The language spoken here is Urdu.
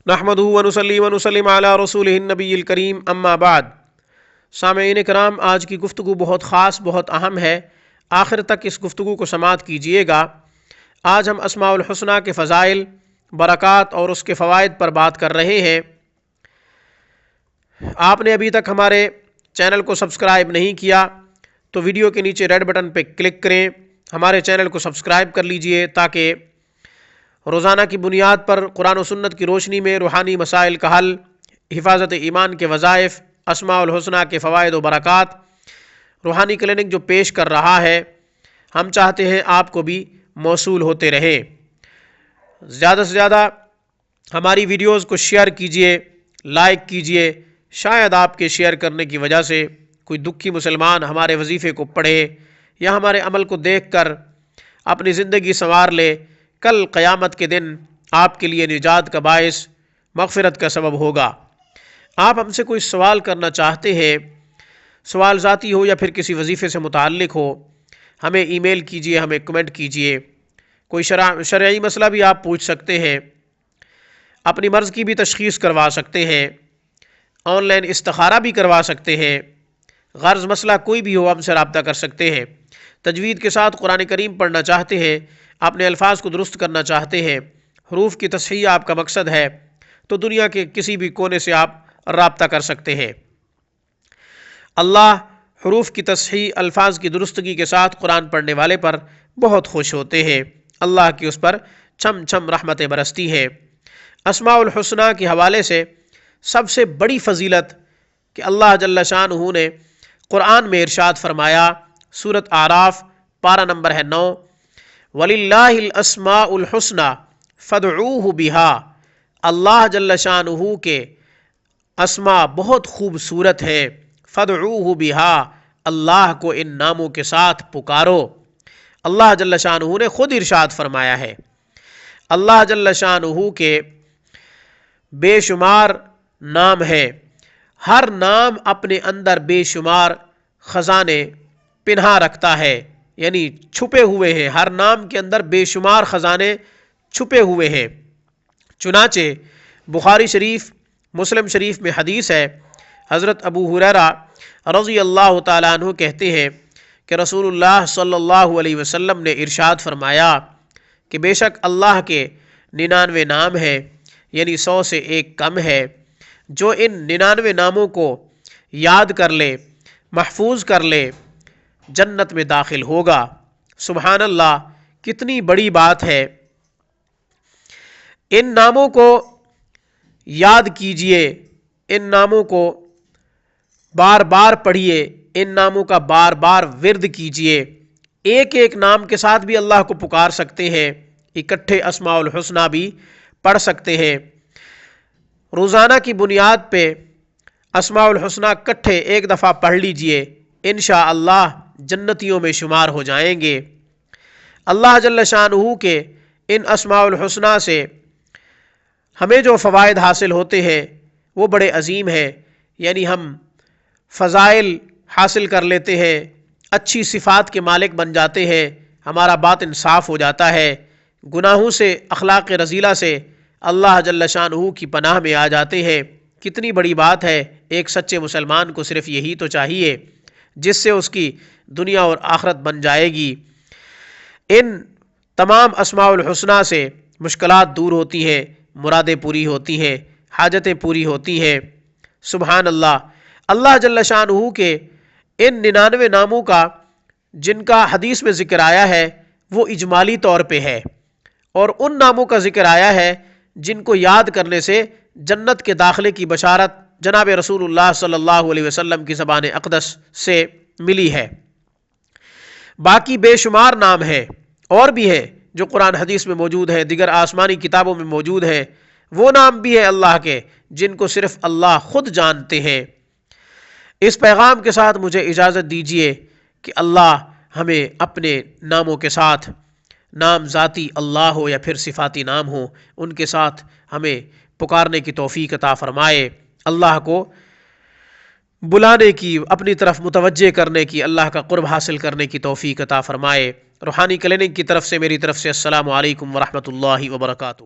نحمدہ ونصلی ونسلم علی رسولہ النبی الکریم اما بعد۔ سامعین کرام، آج کی گفتگو بہت خاص، بہت اہم ہے، آخر تک اس گفتگو کو سماعت کیجیے گا۔ آج ہم اسماء الحسنی کے فضائل، برکات اور اس کے فوائد پر بات کر رہے ہیں۔ آپ نے ابھی تک ہمارے چینل کو سبسکرائب نہیں کیا تو ویڈیو کے نیچے ریڈ بٹن پہ کلک کریں، ہمارے چینل کو سبسکرائب کر لیجئے تاکہ روزانہ کی بنیاد پر قرآن و سنت کی روشنی میں روحانی مسائل کا حل، حفاظت ایمان کے وظائف، اسماء الحسنی کے فوائد و برکات، روحانی کلینک جو پیش کر رہا ہے، ہم چاہتے ہیں آپ کو بھی موصول ہوتے رہیں۔ زیادہ سے زیادہ ہماری ویڈیوز کو شیئر کیجئے، لائک کیجئے۔ شاید آپ کے شیئر کرنے کی وجہ سے کوئی دکھی مسلمان ہمارے وظیفے کو پڑھے یا ہمارے عمل کو دیکھ کر اپنی زندگی سنوار لے۔ کل قیامت کے دن آپ کے لیے نجات کا باعث، مغفرت کا سبب ہوگا۔ آپ ہم سے کوئی سوال کرنا چاہتے ہیں، سوال ذاتی ہو یا پھر کسی وظیفے سے متعلق ہو، ہمیں ای میل کیجئے، ہمیں کمنٹ کیجئے۔ کوئی شرعی مسئلہ بھی آپ پوچھ سکتے ہیں، اپنی مرض کی بھی تشخیص کروا سکتے ہیں، آن لائن استخارہ بھی کروا سکتے ہیں۔ غرض مسئلہ کوئی بھی ہو، ہم سے رابطہ کر سکتے ہیں۔ تجوید کے ساتھ قرآن کریم پڑھنا چاہتے ہیں، اپنے الفاظ کو درست کرنا چاہتے ہیں، حروف کی تصحیح آپ کا مقصد ہے، تو دنیا کے کسی بھی کونے سے آپ رابطہ کر سکتے ہیں۔ اللہ حروف کی تصحیح، الفاظ کی درستگی کے ساتھ قرآن پڑھنے والے پر بہت خوش ہوتے ہیں، اللہ کی اس پر چھم چھم رحمتیں برستی ہیں۔ اسماء الحسنی کے حوالے سے سب سے بڑی فضیلت کہ اللہ جل شانہ نے قرآن میں ارشاد فرمایا، سورۃ اعراف پارہ نمبر ہے 9، وَلِلَّهِ الْأَسْمَاءُ الْحُسْنَى فَادْعُوهُ بِهَا۔ اللہ جل شانہ کے اسماء بہت خوبصورت ہے، فَادْعُوهُ بِهَا، اللہ کو ان ناموں کے ساتھ پکارو۔ اللہ جل شانہ نے خود ارشاد فرمایا ہے۔ اللہ جل شانہ کے بے شمار نام ہے، ہر نام اپنے اندر بے شمار خزانے پنہا رکھتا ہے، یعنی چھپے ہوئے ہیں، ہر نام کے اندر بے شمار خزانے چھپے ہوئے ہیں۔ چنانچہ بخاری شریف، مسلم شریف میں حدیث ہے، حضرت ابو ہریرہ رضی اللہ تعالیٰ عنہ کہتے ہیں کہ رسول اللہ صلی اللہ علیہ وسلم نے ارشاد فرمایا کہ بے شک اللہ کے 99 نام ہیں، یعنی 100 سے ایک کم ہے، جو ان 99 ناموں کو یاد کر لے، محفوظ کر لے، جنت میں داخل ہوگا۔ سبحان اللہ، کتنی بڑی بات ہے۔ ان ناموں کو یاد کیجئے، ان ناموں کو بار بار پڑھیے، ان ناموں کا بار بار ورد کیجئے۔ ایک ایک نام کے ساتھ بھی اللہ کو پکار سکتے ہیں، اکٹھے اسماء الحسنی بھی پڑھ سکتے ہیں۔ روزانہ کی بنیاد پہ اسماء الحسنی اکٹھے ایک دفعہ پڑھ لیجئے، انشاءاللہ جنتیوں میں شمار ہو جائیں گے۔ اللہ جل شانہ کے ان اسماء الحسنی سے ہمیں جو فوائد حاصل ہوتے ہیں وہ بڑے عظیم ہیں، یعنی ہم فضائل حاصل کر لیتے ہیں، اچھی صفات کے مالک بن جاتے ہیں، ہمارا باطن صاف ہو جاتا ہے، گناہوں سے، اخلاق رذیلہ سے اللہ جل شانہ کی پناہ میں آ جاتے ہیں۔ کتنی بڑی بات ہے، ایک سچے مسلمان کو صرف یہی تو چاہیے جس سے اس کی دنیا اور آخرت بن جائے گی۔ ان تمام اسماء الحسنی سے مشکلات دور ہوتی ہیں، مرادیں پوری ہوتی ہیں، حاجتیں پوری ہوتی ہیں۔ سبحان اللہ۔ اللہ جل شانہ کے ان 99 ناموں کا جن کا حدیث میں ذکر آیا ہے وہ اجمالی طور پہ ہے، اور ان ناموں کا ذکر آیا ہے جن کو یاد کرنے سے جنت کے داخلے کی بشارت جناب رسول اللہ صلی اللہ علیہ وسلم کی زبان اقدس سے ملی ہے۔ باقی بے شمار نام ہیں، اور بھی ہیں جو قرآن حدیث میں موجود ہیں، دیگر آسمانی کتابوں میں موجود ہیں، وہ نام بھی ہیں اللہ کے جن کو صرف اللہ خود جانتے ہیں۔ اس پیغام کے ساتھ مجھے اجازت دیجیے کہ اللہ ہمیں اپنے ناموں کے ساتھ، نام ذاتی اللہ ہو یا پھر صفاتی نام ہو، ان کے ساتھ ہمیں پکارنے کی توفیق عطا فرمائے، اللہ کو بلانے کی، اپنی طرف متوجہ کرنے کی، اللہ کا قرب حاصل کرنے کی توفیق عطا فرمائے۔ روحانی کلینک کی طرف سے، میری طرف سے السلام علیکم ورحمۃ اللہ وبرکاتہ۔